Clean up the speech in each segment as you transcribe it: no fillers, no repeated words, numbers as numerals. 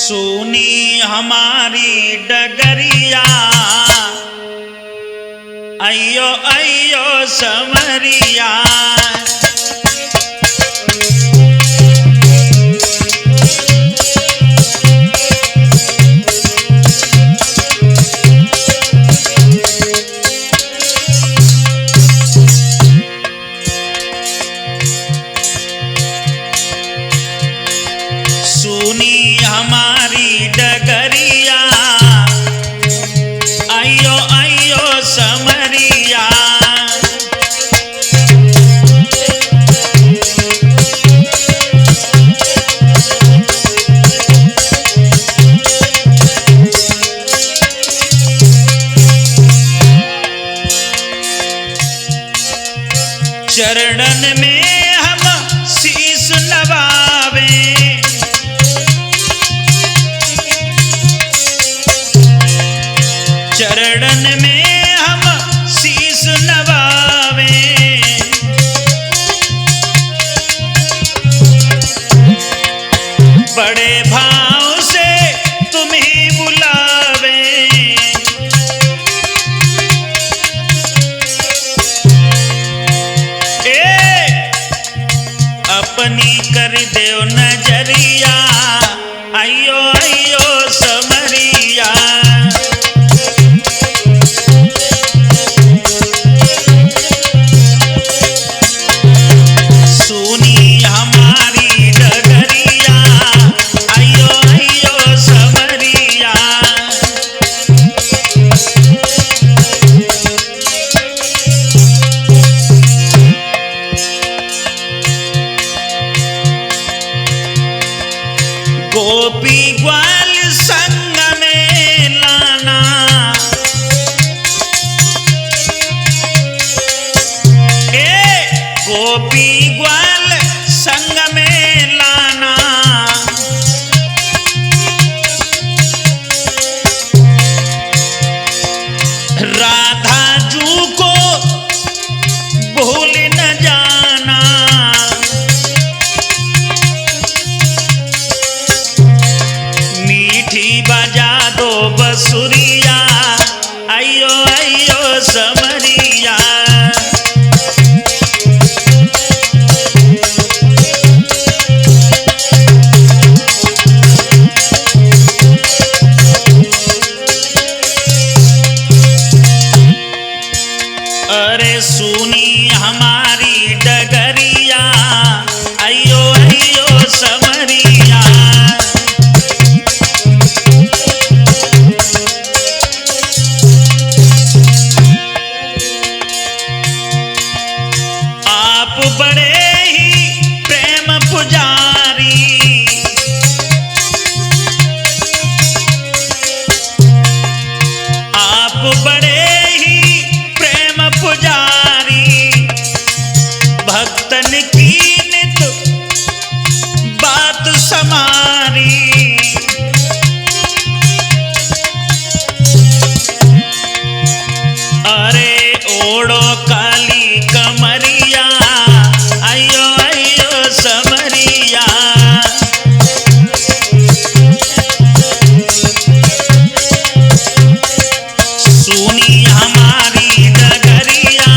सुनी हमारी डगरिया, अयो अयो समरिया। सुनी हमारी डगरिया, अयो अयो समरिया। चरणन में हम शीश नवावे, चरणन में हम शीश नवावे। बड़े भाव से तुम्हें बुलावे, अपनी कर देव नजरिया, अयो अयो समरिया। सुनी हमारी डगरिया, अयो अयो समरिया। गोपी ग्वाल संग में लाना, गोपी ग्वाल संग में लाना। राधा जू को भूल न जाना, मीठी बजा दो बसुरिया, अयो अयो समरिया। अरे सुनी हमारी डगरिया, अयो अयो समरिया। आप बड़े ही प्रेम पुजारी, आप बड़े ही प्रेम पुजारी। भक्तन की नित बात समारी, अरे ओढ़ो काली कमरिया, अयो अयो समरिया। सुनी हमारी डगरिया,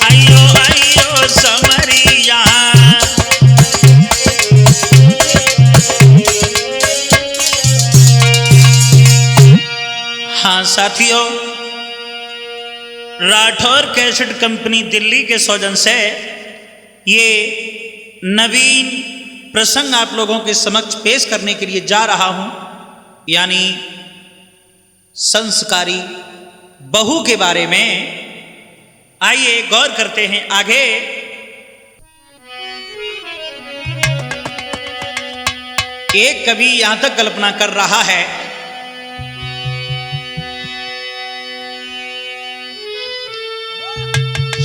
अयो अयो समरिया। हाँ साथियों, राठौर कैसेट कंपनी दिल्ली के सौजन से ये नवीन प्रसंग आप लोगों के समक्ष पेश करने के लिए जा रहा हूं, यानी संस्कारी बहू के बारे में। आइए गौर करते हैं आगे। एक कवि यहां तक कल्पना कर रहा है,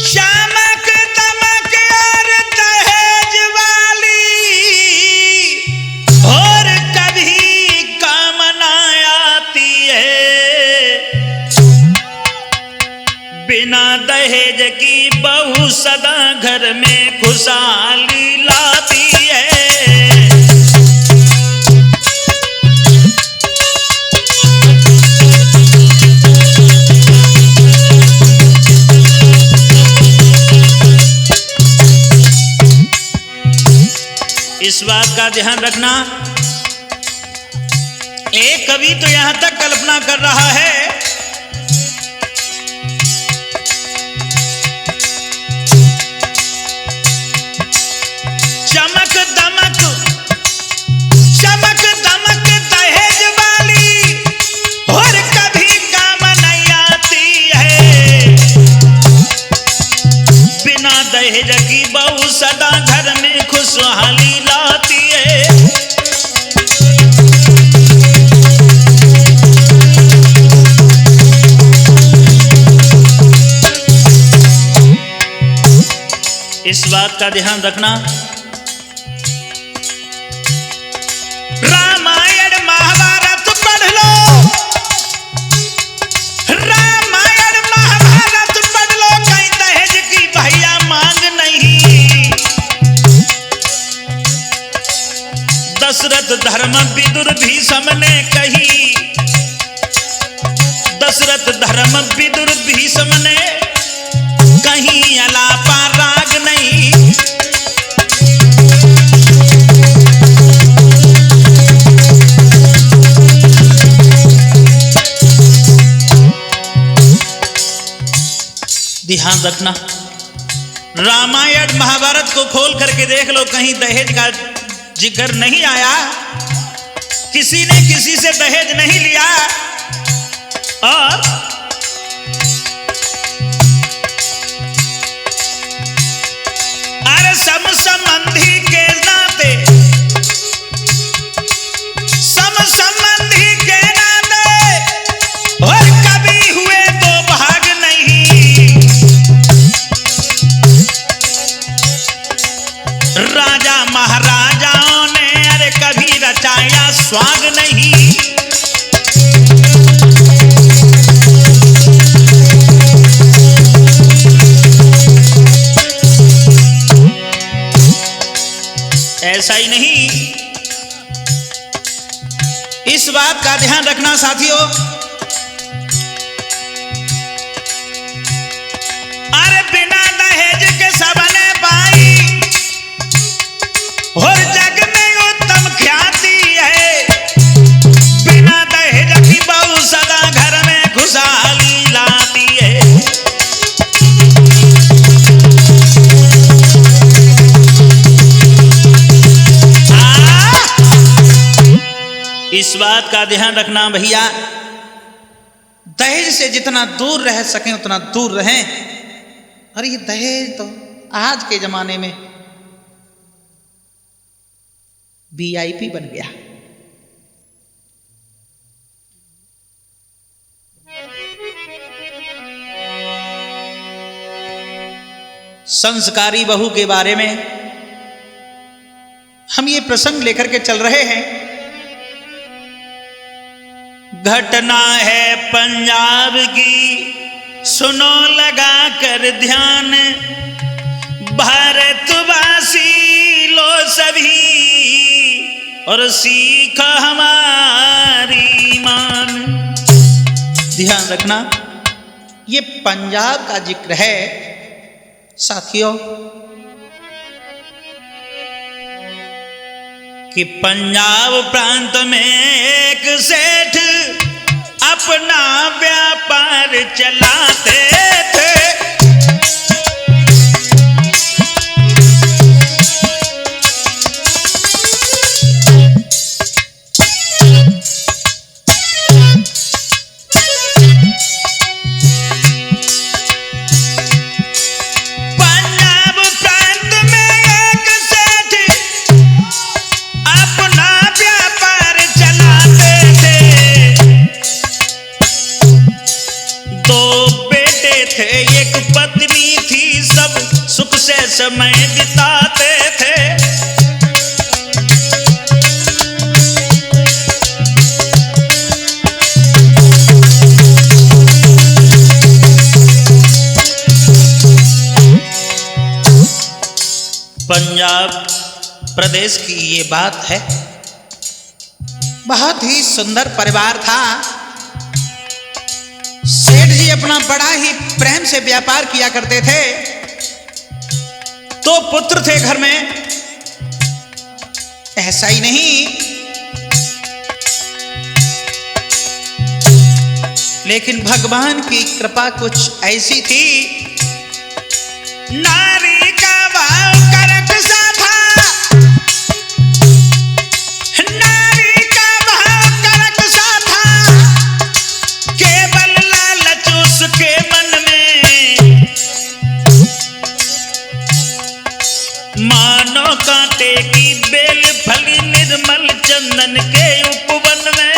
चमक दमक और दहेज वाली और कभी काम न आती है, बिना दहेज की बहू सदा घर में खुशहाली लाती है। इस बात का ध्यान रखना। एक कवि तो यहां तक कल्पना कर रहा है चमक दमक दहेज वाली और कभी काम नहीं आती है। बिना दहेज की बहू सदा घर में खुशहाली लाती है। इस बात का ध्यान रखना। रामायण महाभारत पढ़ लो, रामायण महाभारत पढ़ लो, कहीं दहेज की भैया मांग नहीं। दशरथ धर्म विदुर भीष्म ने कही, दशरथ धर्म विदुर भीष्म ने कहीं अलापा राग नहीं। ध्यान रखना, रामायण महाभारत को खोल करके देख लो, कहीं दहेज का जिक्र नहीं आया। किसी ने किसी से दहेज नहीं लिया। और सम संबंधी के नाते, सम संबंधी के नाते और कभी हुए दो भाग नहीं। राजा महाराजाओं ने अरे कभी रचाया स्वाग नहीं। ऐसा ही नहीं, इस बात का ध्यान रखना साथियों। अरे बिना दहेज के सबने पाई और जग में उत्तम ख्याति है। बिना दहेज की बहू सदा घर में खुशहाली लाती है। इस बात का ध्यान रखना भैया, दहेज से जितना दूर रह सकें उतना दूर रहें। अरे ये दहेज तो आज के जमाने में VIP बन गया। संस्कारी बहू के बारे में हम ये प्रसंग लेकर के चल रहे हैं। घटना है पंजाब की, सुनो लगा कर ध्यान। भारतवासी लो सभी और सीख हमारी मान। ध्यान रखना, ये पंजाब का जिक्र है साथियों कि पंजाब प्रांत में एक सेठ अपना व्यापार चलाते थे। एक पत्नी थी, सब सुख से समय बिताते थे। पंजाब प्रदेश की ये बात है। बहुत ही सुंदर परिवार था। सेठ जी अपना बड़ा ही प्रेम से व्यापार किया करते थे। 2 पुत्र थे घर में। ऐसा ही नहीं, लेकिन भगवान की कृपा कुछ ऐसी थी, नारी का भाव करक सा था, नारी का भाव करक सा था, केवल लालच उसके मन में, मानो कांटे की बेल फली निर्मल चंदन के उपवन में।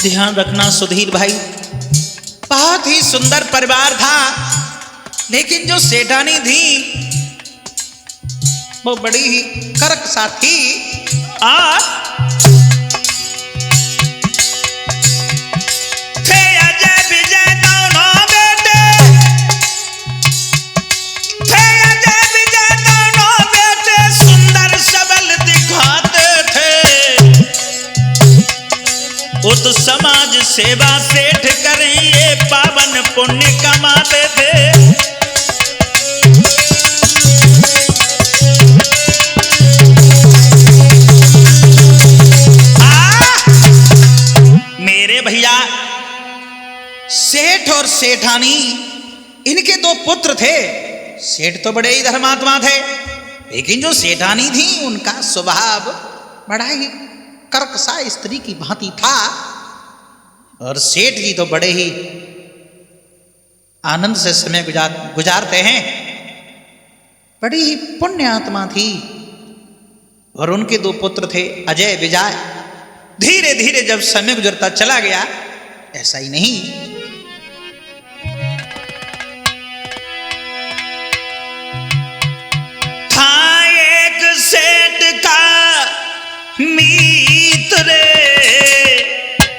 ध्यान रखना सुधीर भाई, बहुत ही सुंदर परिवार था, लेकिन जो सेठानी थी वो बड़ी ही करक सा थी। थे अजय विजय दोनों बेटे, थे अजय विजय दोनों बेटे, सुंदर सबल दिखाते थे, उत समाज सेवा सेठ करें ये पावन पुण्य कमाते थे। मेरे भैया सेठ और सेठानी, इनके दो पुत्र थे। सेठ तो बड़े ही धर्मात्मा थे, लेकिन जो सेठानी थी उनका स्वभाव बड़ा ही कर्क सा स्त्री की भांति था, और सेठ जी तो बड़े ही आनंद से समय गुजारते हैं। बड़ी ही पुण्य आत्मा थी, और उनके दो पुत्र थे अजय विजय। धीरे धीरे जब समय गुजरता चला गया, ऐसा ही नहीं, था एक सेठ का मीत रे,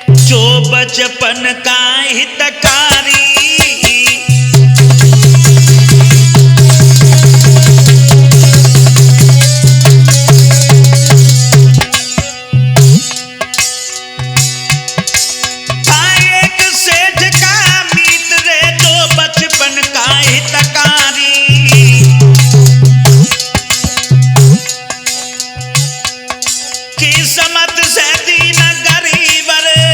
जो बचपन का हितकारी, था एक सेठ का मीत रे, जो बचपन का हितकारी, किस्मत से दीन गरीब रे,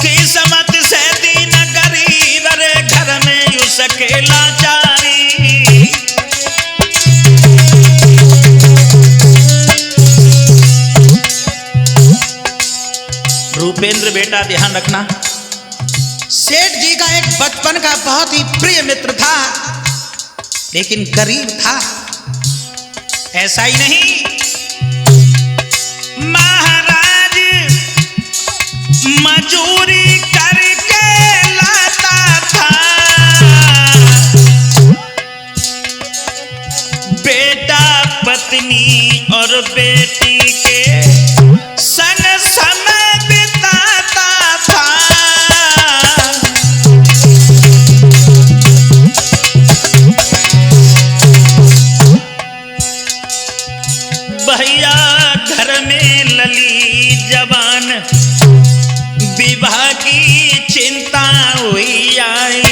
किस्मत से दीन गरीब रे, घर में उसके लाचारी। रूपेंद्र बेटा ध्यान रखना, सेठ जी का एक बचपन का बहुत ही प्रिय मित्र था, लेकिन गरीब था। ऐसा ही नहीं, महाराज मजूरी करके लाता था, बेटा पत्नी और बेटी के संग समय बिताता था। भैया घर में लली जवान, विवाह की चिंता हुई आई,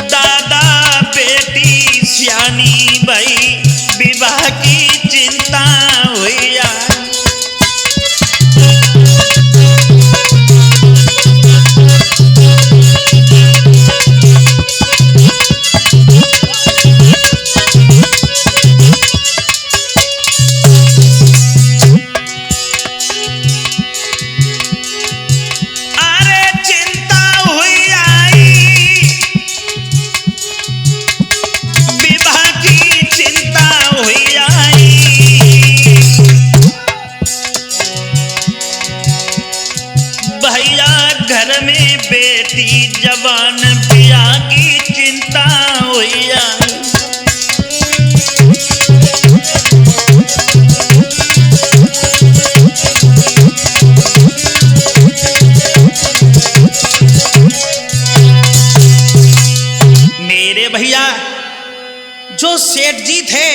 दादा बेटी सियानी भाई, विवाह की चिंता हुई आई। बेटी जवान ब्याह की चिंता हुई आई। मेरे भैया जो सेठ जी थे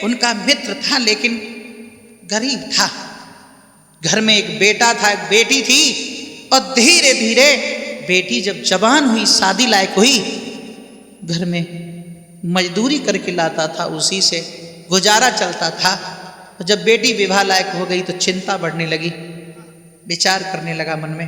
उनका मित्र था, लेकिन गरीब था, घर में एक बेटा था, एक बेटी थी, और धीरे धीरे बेटी जब जवान हुई, शादी लायक हुई, घर में मजदूरी करके लाता था, उसी से गुजारा चलता था। और जब बेटी विवाह लायक हो गई तो चिंता बढ़ने लगी, विचार करने लगा मन में,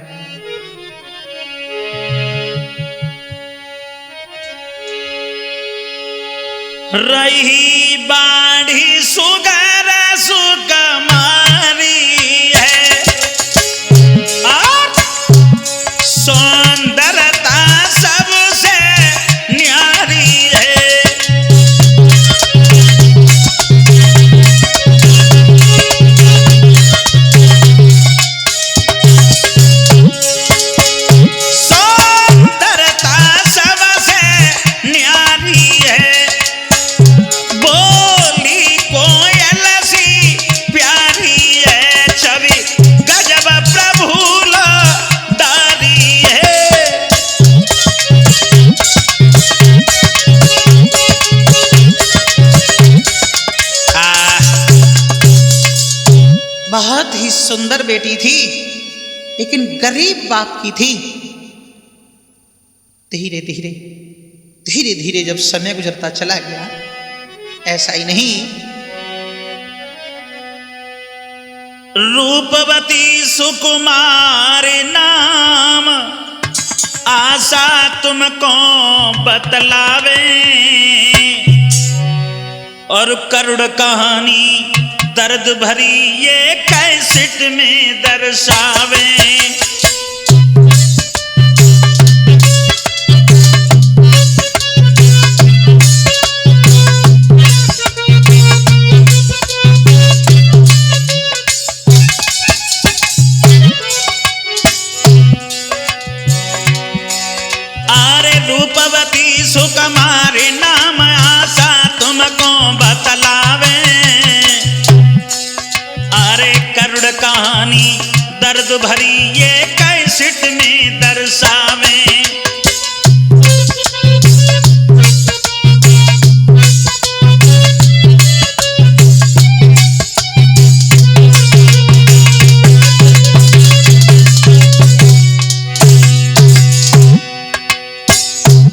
रही बाढ़ी सुगर सुकमारी है, और सौंदर्यता सबसे न्यारी है। सौंदर्यता सबसे न्यारी है, बोली कोयल सी प्यारी है, छवि गजब प्रभुल दारी है। बहुत ही सुंदर बेटी थी, लेकिन गरीब बाप की थी। धीरे धीरे धीरे धीरे जब समय गुजरता चला गया, ऐसा ही नहीं, रूपवती सुकुमार नाम आशा तुमको बतलावे, और करुण कहानी दर्द भरी ये कैसेट में दर्शावे। रूपवती सुकुमार नाम आशा तुमको बतलावे, अरे करुण कहानी दर्द भरी ये कैसेट में दर्शावे।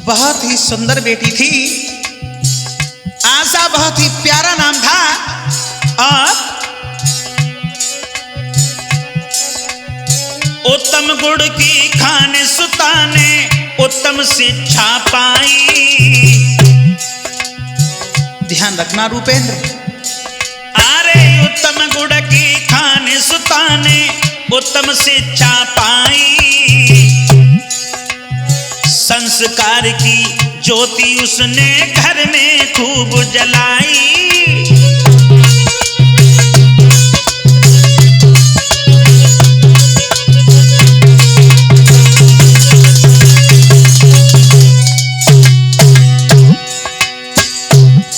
बहुत ही सुंदर बेटी थी, आशा बहुत ही प्यारा नाम था, और उत्तम गुण की खाने सुताने उत्तम शिक्षा पाई। ध्यान रखना रूपेंद्र, अरे उत्तम गुण की खाने सुताने उत्तम शिक्षा पाई, संस्कार की ज्योति उसने घर में खूब जलाई।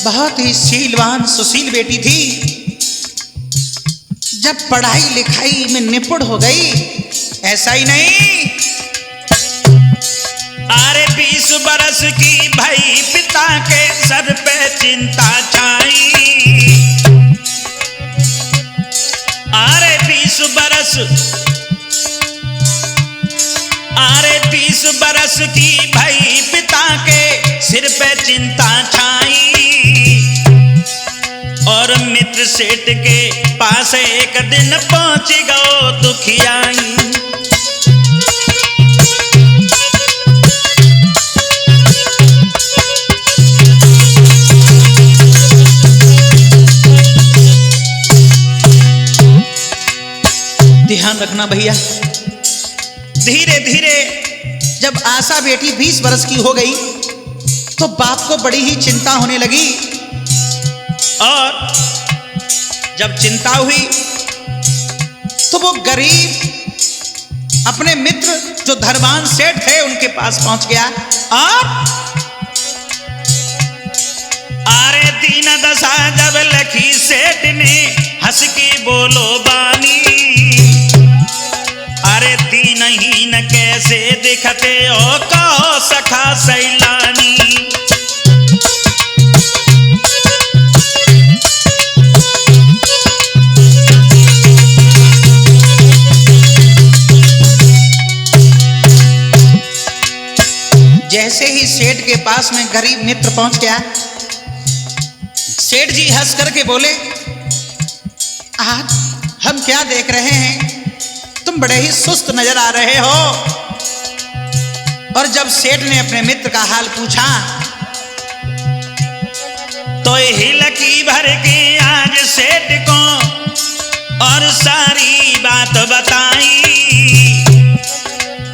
बहुत ही शीलवान सुशील बेटी थी। जब पढ़ाई लिखाई में निपुण हो गई, ऐसा ही नहीं, अरे 20 बरस की भाई पिता के सर पे चिंता छाई। अरे 20 बरस की भाई पिता के सिर पे चिंता छाई, और मित्र सेठ के पास एक दिन पहुंच गो दुखियाई। ध्यान रखना भैया, धीरे धीरे जब आशा बेटी 20 वर्ष की हो गई तो बाप को बड़ी ही चिंता होने लगी, और जब चिंता हुई तो वो गरीब अपने मित्र जो धनवान सेठ थे उनके पास पहुंच गया, और अरे दीन दशा जब लखी सेठ ने हंस के बोलो बानी, अरे दीनहीन कैसे दिखते हो कहो सखा सैलानी। जैसे ही सेठ के पास में गरीब मित्र पहुंच गया, सेठ जी हंस करके बोले, आज हम क्या देख रहे हैं, तुम बड़े ही सुस्त नजर आ रहे हो। और जब सेठ ने अपने मित्र का हाल पूछा तो हिलकी भर के आज सेठ को और सारी बात बताई।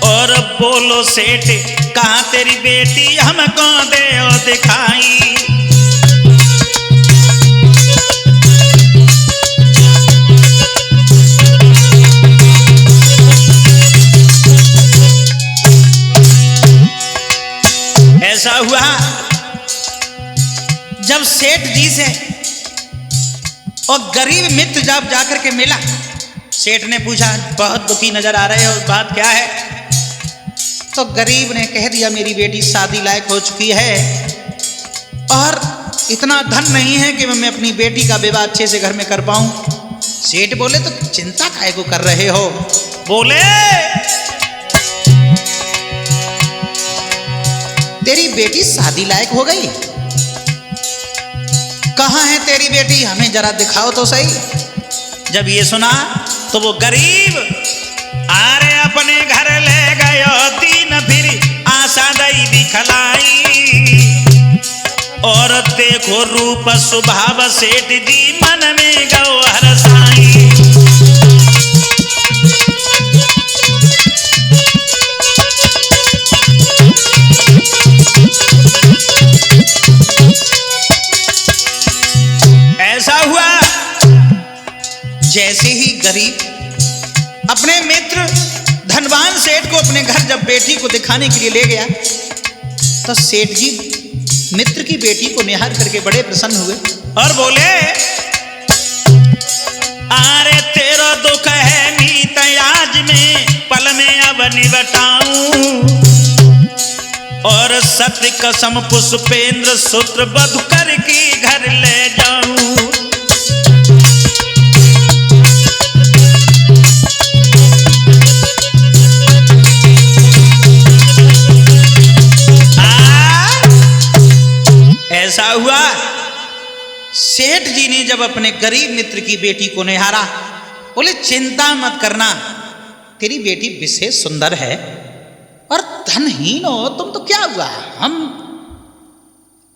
और बोलो सेठ, कहाँ तेरी बेटी हमको दे दिखाई। ऐसा हुआ जब सेठ जी से और गरीब मित्र जब जाकर के मिला, सेठ ने पूछा, बहुत दुखी नजर आ रहे हो, बात क्या है? तो गरीब ने कह दिया, मेरी बेटी शादी लायक हो चुकी है और इतना धन नहीं है कि मैं अपनी बेटी का विवाह अच्छे से घर में कर पाऊं। सेठ बोले, तो चिंता काहे को कर रहे हो? बोले, तेरी बेटी शादी लायक हो गई। कहाँ है तेरी बेटी, हमें जरा दिखाओ तो सही। जब ये सुना तो वो गरीब आरे अपने घर ले गयो दीन, फिर आशा दई दिखलाई। और देखो रूप स्वभाव सेठ जी मन में गो हरसाई। ऐसा हुआ जैसे ही गरीब अपने मित्र धनवान सेठ को अपने घर जब बेटी को दिखाने के लिए ले गया, तो सेठ जी मित्र की बेटी को निहार करके बड़े प्रसन्न हुए और बोले, अरे तेरा दुख है मीत आज में पल में अब निबटाऊं। और सत्य कसम पुष्पेंद्र सूत्र बध करके घर ले जाऊं। ऐसा हुआ सेठ जी ने जब अपने गरीब मित्र की बेटी को निहारा, बोले, चिंता मत करना, तेरी बेटी विशेष सुंदर है और धनहीन हो तुम तो क्या हुआ, हम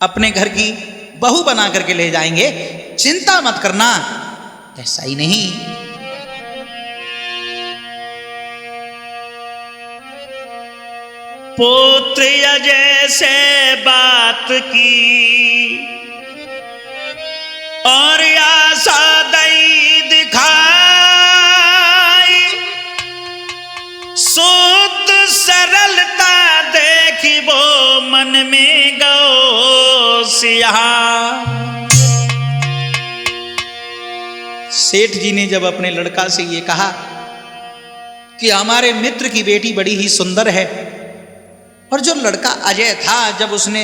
अपने घर की बहू बना करके ले जाएंगे, चिंता मत करना। ऐसा ही नहीं, पुत्र जैसे बात की और आशा दई दिखाई। शुद्ध सरलता देखी वो मन में गो सिहा। सेठ जी ने जब अपने लड़का से ये कहा कि हमारे मित्र की बेटी बड़ी ही सुंदर है, और जो लड़का अजय था जब उसने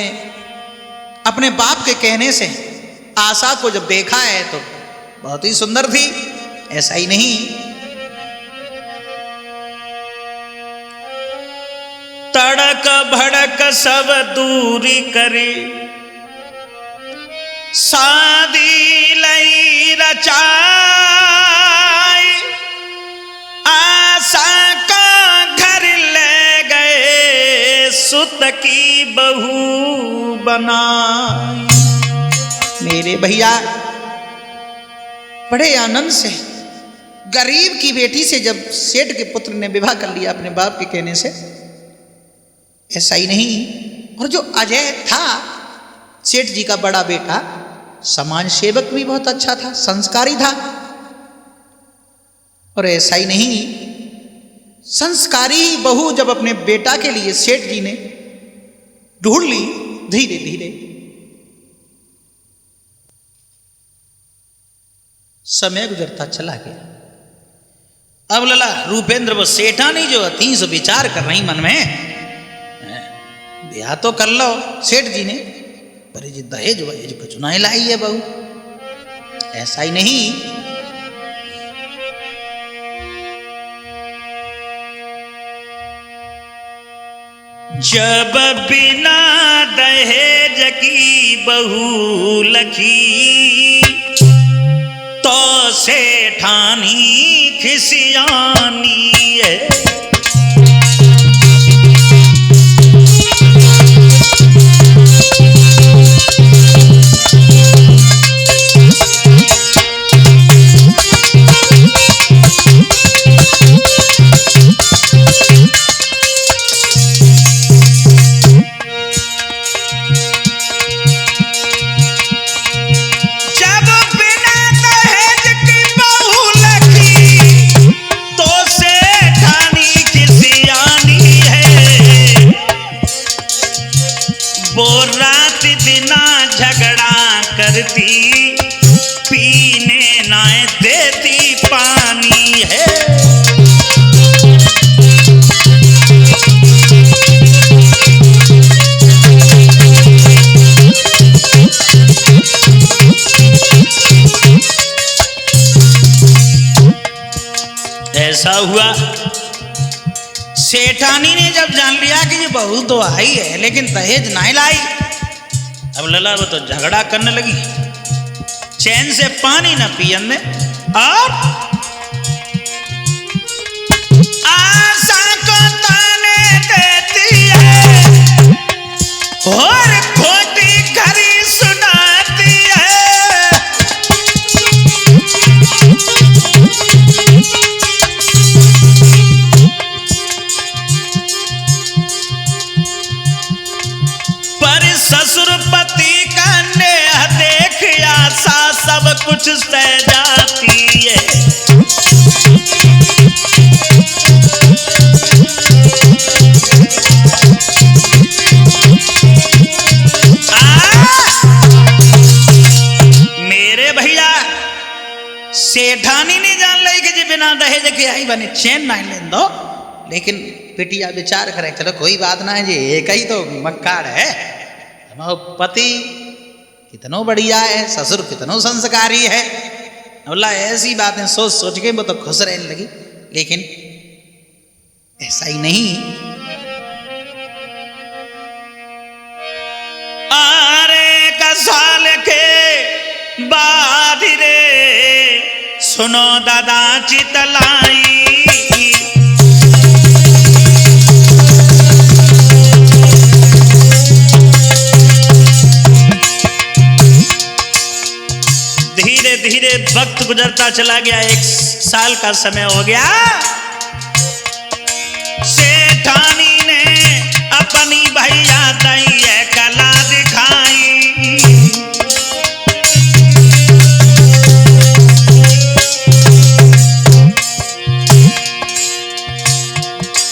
अपने बाप के कहने से आशा को जब देखा है तो बहुत ही सुंदर थी। ऐसा ही नहीं, तड़क भड़क सब दूरी करे, शादी लई रचाई। आशा का घर ले गए सुत की बहू बनाई। मेरे भैया बड़े आनंद से गरीब की बेटी से जब सेठ के पुत्र ने विवाह कर लिया अपने बाप के कहने से। ऐसा ही नहीं, और जो अजय था सेठ जी का बड़ा बेटा, समाज सेवक भी बहुत अच्छा था, संस्कारी था। और ऐसा ही नहीं, संस्कारी बहू जब अपने बेटा के लिए सेठ जी ने ढूंढ ली, धीरे धीरे समय गुजरता चला गया। अब लला रूपेंद्र वो सेठानी जो तीन सौ विचार कर रही मन में, ब्याह तो कर लो। सेठ जी ने पर जी दहेज वहेज कुछ नहीं लाई है बहू। ऐसा ही नहीं, जब बिना दहेज की बहू लखी तो सेठानी खिसियानी है। करती पीने ना देती पानी है। ऐसा हुआ, सेठानी ने जब जान लिया कि ये बहू तो आई है लेकिन दहेज नहीं लाई, अब लला वो तो झगड़ा करने लगी, चैन से पानी न पियन ने, और आशा को ताने देती है और खोटी खरी सुनाती है। पर ससुर पति का नेह देख आशा सब कुछ सह जाती है। मेरे भैया सेठानी ने जान ली कि जी बिना दहेज के आई बने चैन नहीं लेन दो, लेकिन पिटिया विचार करे चलो कोई बात ना है जी, एक ही तो मक्कार है, पति कितनो बढ़िया है, ससुर कितनो संस्कारी है, बोला ऐसी बातें सोच सोच के वो तो खुश रहने लगी। लेकिन ऐसा ही नहीं, आरे का साल के बाद रे सुनो दादा चितलाई, धीरे धीरे वक्त गुजरता चला गया, 1 साल का समय हो गया। सेठानी ने अपनी भैया दैया कला दिखाई,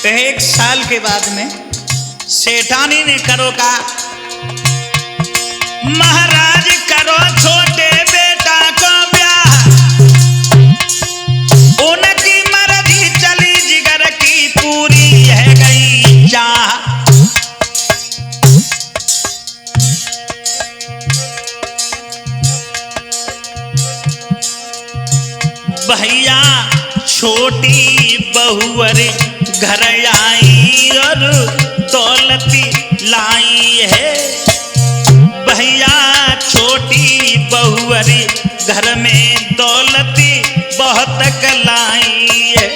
1 साल के बाद में सेठानी ने करो का, महाराज करो छोटे बेटा को ब्याह, उनकी मर्जी चली जिगर की पूरी है गई चाह। भैया छोटी बहुवर घर आई और दौलती लाई है, भैया छोटी बहुवरी घर में दौलती बहुत कलाई है।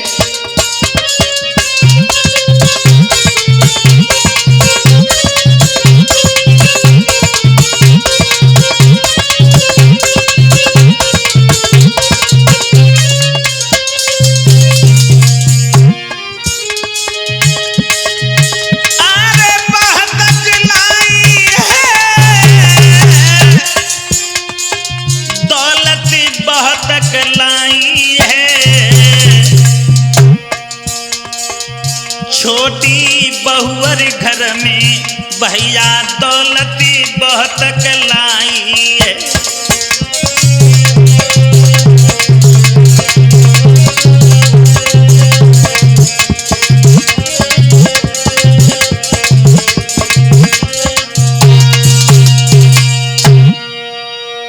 छोटी बहुवर घर में भैया दौलती बहुत कलाई है।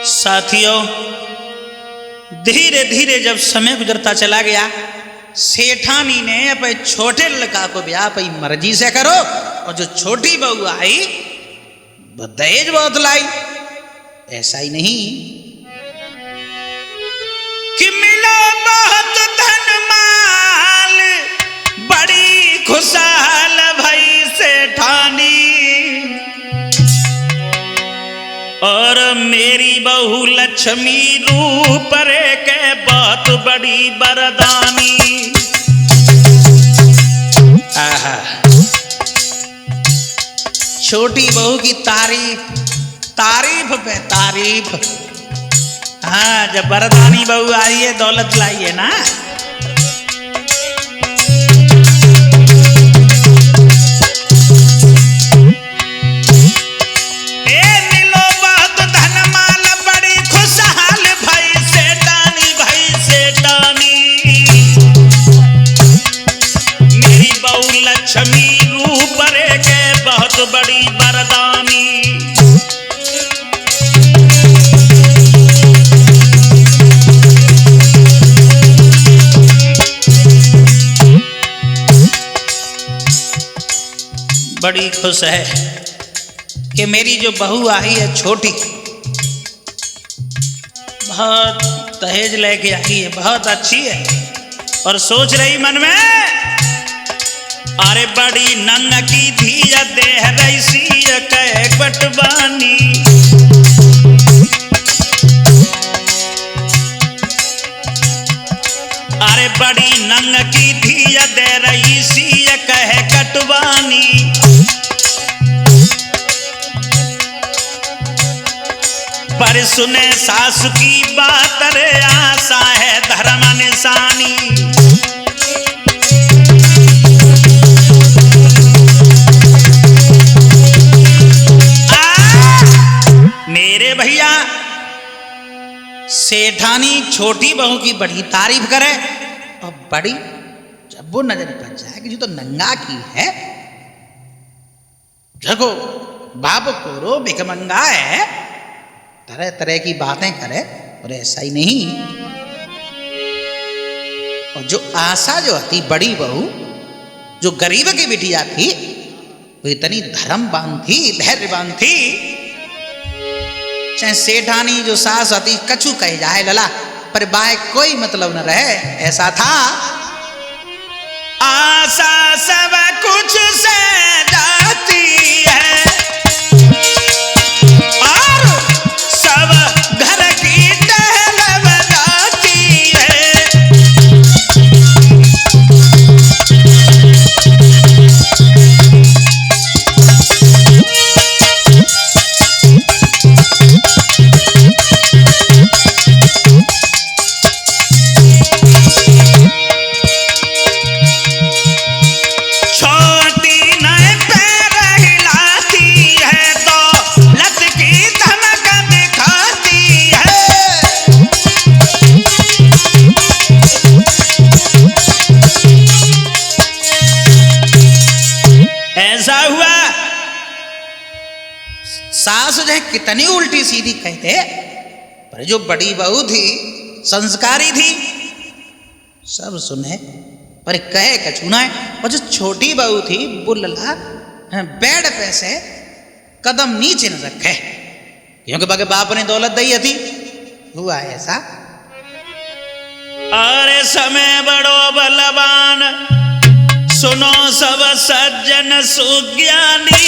साथियों, धीरे धीरे जब समय गुजरता चला गया, सेठानी ने अपने छोटे लड़का को ब्याह अपनी मर्जी से करो, और जो छोटी बहू आई वो दहेज बहुत लाई। ऐसा ही नहीं कि मिलो बहुत धन माल, बड़ी खुशहाल भई सेठानी, और मेरी बहू लक्ष्मी रूप रे के बहुत बड़ी बरदानी। आहा, छोटी बहू की तारीफ तारीफ पे तारीफ। हाँ, जब बरदानी बहू आई है दौलत लाई है ना। लक्ष्मी रूप रे के बहुत बड़ी बरदानी। बड़ी खुश है कि मेरी जो बहू आई है छोटी, बहुत दहेज लेके आई है, बहुत अच्छी है। और सोच रही मन में, अरे बड़ी नंग की धीय देह रईसी कह बटवानी। अरे बड़ी नंग की धीय दे रईसी कह कटवानी। पर सुने सास की बात रे आशा है धर्म निशानी। मेरे भैया सेठानी छोटी बहू की बड़ी तारीफ करे, और बड़ी जब वो नजर पड़ जाए कि जो तो नंगा की है, देखो बाप को भिखमंगा है, तरह तरह की बातें करे। और ऐसा ही नहीं, और जो आशा जो थी बड़ी बहू, जो गरीब की बिटिया थी, वो इतनी धर्मवान थी, धैर्यवान थी। चाहे सेठानी जो सास आती कछु कह जाए लला, पर बाय कोई मतलब न रहे, ऐसा था। आशा सब कुछ से जाती है, और सब घर की टहल बजाती है। सास जो है कितनी उल्टी सीधी कहते, पर जो बड़ी बहू थी संस्कारी थी, सब सुने पर कहे कछु ना। और जो छोटी बहू थी बुल्ला बेड पे से कदम नीचे न रखे, क्योंकि बाके बाप ने दौलत दी थी। हुआ ऐसा, अरे समय बड़ो बलवान, सुनो सब सज्जन सुज्ञानी।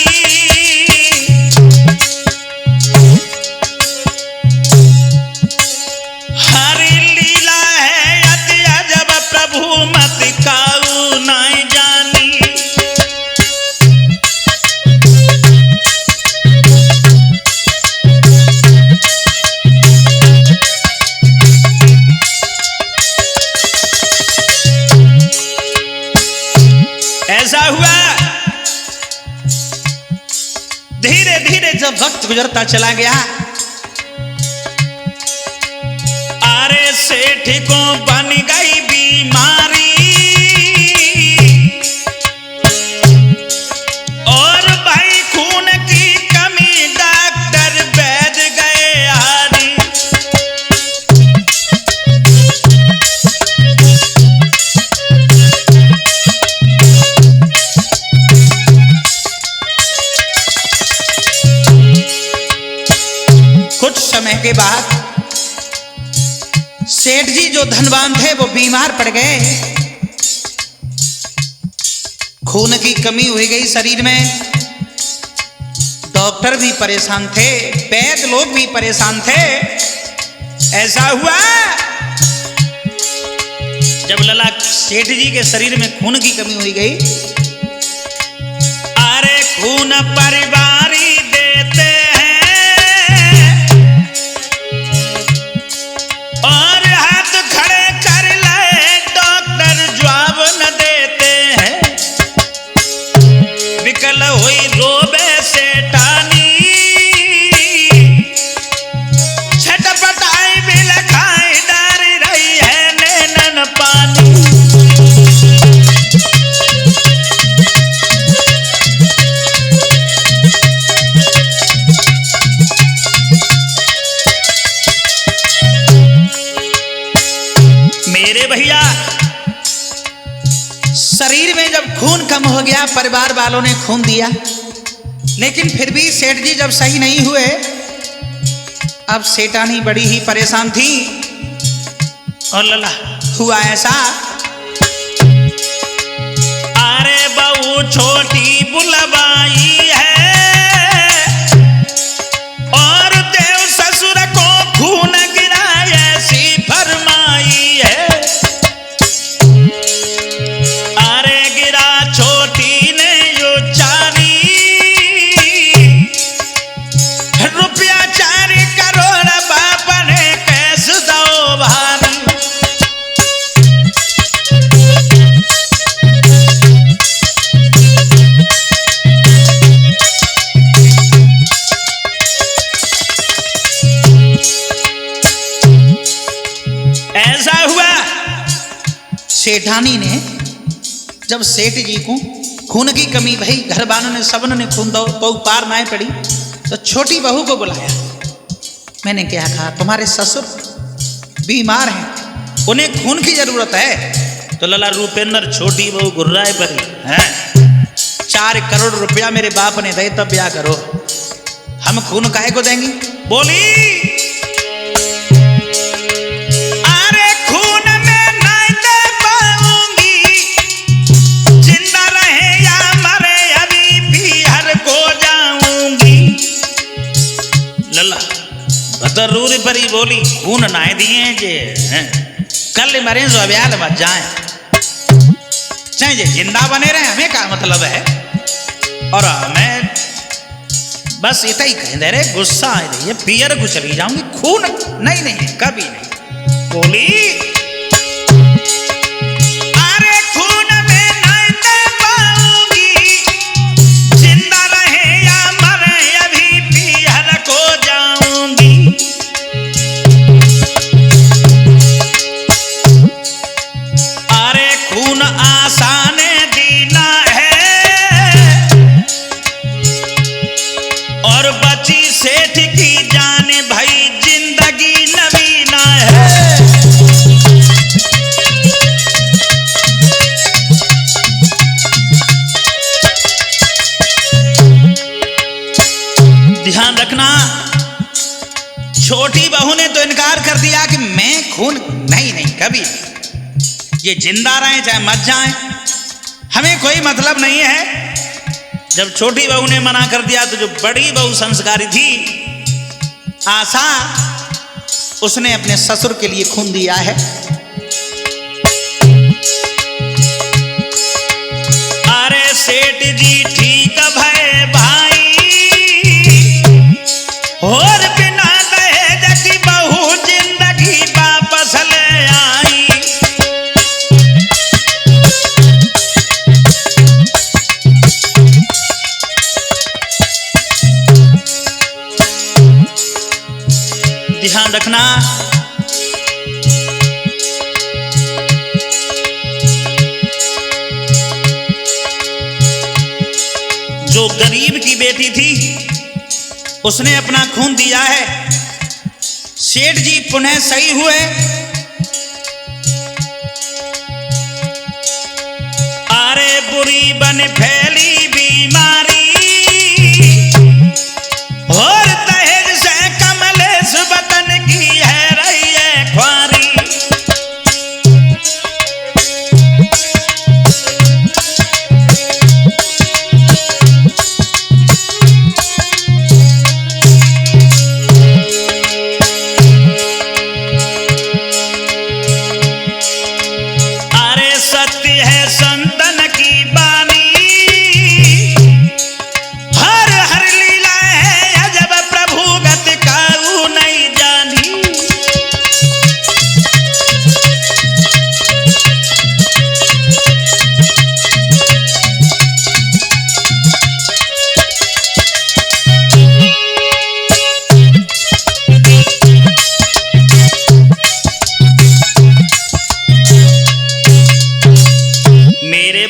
हरि लीला है अति अजब, प्रभु मत काऊ नहीं जानी। ऐसा हुआ, धीरे धीरे जब वक्त गुजरता चला गया, अरे सेठ को बन गई बीमारी, और भाई खून की कमी, डॉक्टर वैद्य गए हारी। धनवान थे वो बीमार पड़ गए, खून की कमी हो गई शरीर में। डॉक्टर भी परेशान थे, वैद्य लोग भी परेशान थे। ऐसा हुआ जब लला सेठ जी के शरीर में खून की कमी हो गई, अरे खून परिवारी देते हैं और हाथ खड़े कर ले डॉक्टर जवाब न देते हैं। विकल हुई रोबे सेठानी, छटपटाई भी लखाई डार रही है नैनन पानी। मेरे भैया शरीर में जब खून कम हो गया, परिवार वालों ने खून दिया, लेकिन फिर भी सेठ जी जब सही नहीं हुए, अब सेठानी बड़ी ही परेशान थी। और लला हुआ ऐसा, अरे बहू छोटी बुलवाई है और देव ससुर को खून गिराए ऐसी फरमाई है। अरे गिरा छोटी ने यो चारी रुपया 4 करोड़ बाप ने कैसे दो भारी। ऐसा हुआ सेठानी ने जब सेठ जी को खून की कमी भई, घर वालों ने सबन ने खून दो तो पार ना पड़ी, तो छोटी बहू को बुलाया। मैंने क्या कहा, तुम्हारे ससुर बीमार हैं, उन्हें खून की जरूरत है। तो लला रूपेंद्र छोटी बहू गुर्राए पर है, 4 करोड़ रुपया मेरे बाप ने दे तब ब्याह करो, हम खून काहे को देंगी। बोली जरूर परी बोली खून ना दिए जे कल मरे जो ब्याल मत जाए, चाहे जे जिंदा बने रहे, हमें क्या मतलब है। और हमें बस इतना ही कह दे रहे, गुस्सा आ रही है, पियर को चली जाऊंगी, खून नहीं नहीं कभी नहीं। बोली अरे खून में नहीं दे पाऊंगी, जिंदा रहे या मरे अभी पियर को जाऊंगी। खून आसान दीना है और बची सेठ की जान भाई जिंदगी नवीना है। ध्यान रखना, छोटी बहू ने तो इनकार कर दिया कि मैं खून नहीं कभी, ये जिंदा रहें चाहे मर जाएं, हमें कोई मतलब नहीं है। जब छोटी बहू ने मना कर दिया तो जो बड़ी बहू संस्कारी थी आशा, उसने अपने ससुर के लिए खून दिया है। अरे सेठ जी ठीक भय भाई, और बिना दहेज की बहू जिंदगी वापस ले आई। ध्यान रखना, जो गरीब की बेटी थी उसने अपना खून दिया है। सेठ जी पुनः सही हुए, अरे बुरी बन फैली बीमारी और दहेज से कमलेश वतन की है रही है ख्वारी।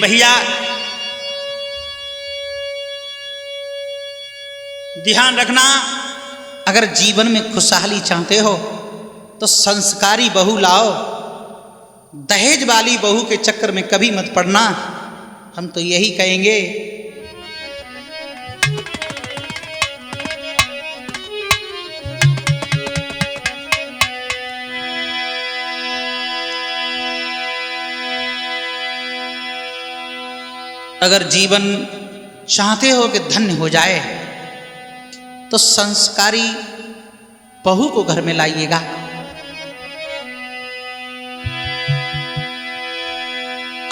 भैया ध्यान रखना, अगर जीवन में खुशहाली चाहते हो तो संस्कारी बहू लाओ, दहेज वाली बहू के चक्कर में कभी मत पड़ना। हम तो यही कहेंगे। अगर जीवन चाहते हो कि धन्य हो जाए तो संस्कारी बहू को घर में लाइएगा।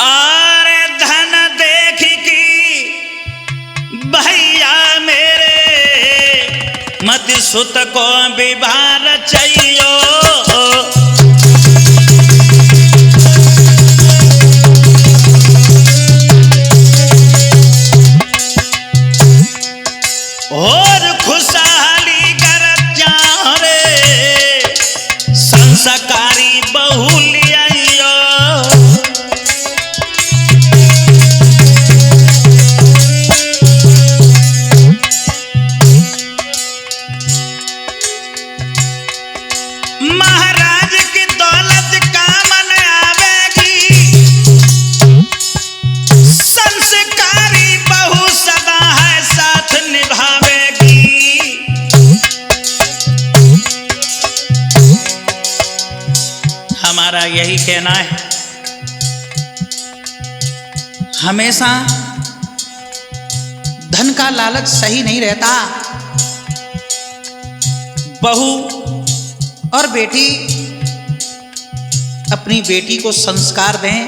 और धन देख की भैया मेरे मत सुत को विभार चाहियो। और खुशहाली कर जा रे संस्कारी बहू लियाइयो। महाराज की दौलत कामन आवेगी, संस्कारी बहू सदा है साथ निभावेगी। हमारा यही कहना है, हमेशा धन का लालच सही नहीं रहता। बहू और बेटी अपनी बेटी को संस्कार दें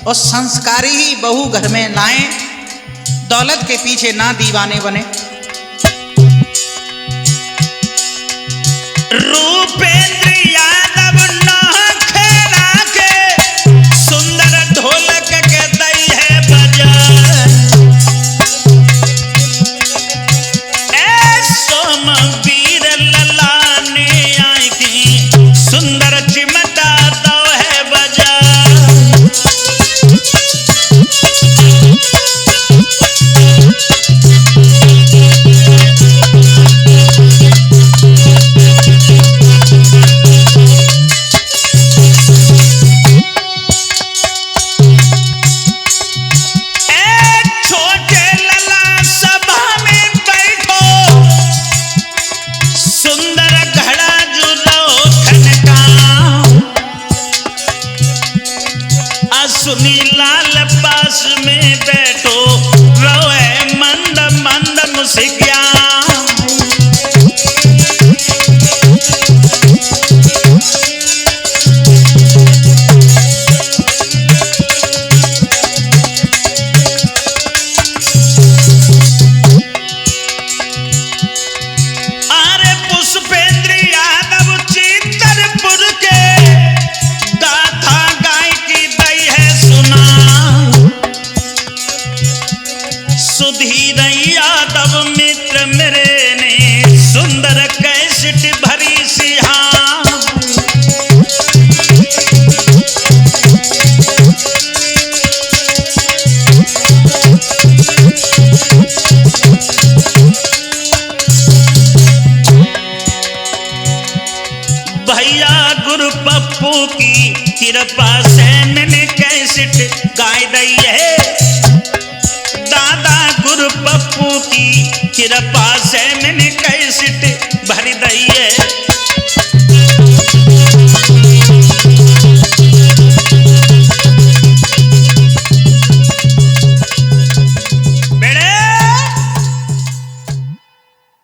और संस्कारी ही बहू घर में लाएं, दौलत के पीछे ना दीवाने बने। रूपेंद्र यादव नखेरा के सुंदर ढोलक के दई है बजा। ए सोमवीर ललाने आई की सुंदर चिमटा दो है बजा। सुनी लाल पास में बैठो रोए मंद मंद मुस्किया। अरे पुष्पेंद्र यादव चित्तरपुर के गाथा गाय की दई है सुना। सुधीर यादव मित्र मेरे ने सुंदर कैसेट भरी सिहा। भैया गुरु पप्पू की कृपा से मैंने कैसेट गाय दई है। दादा गुरु पप्पू की कृपा से मैंने कैसेट भर दई है।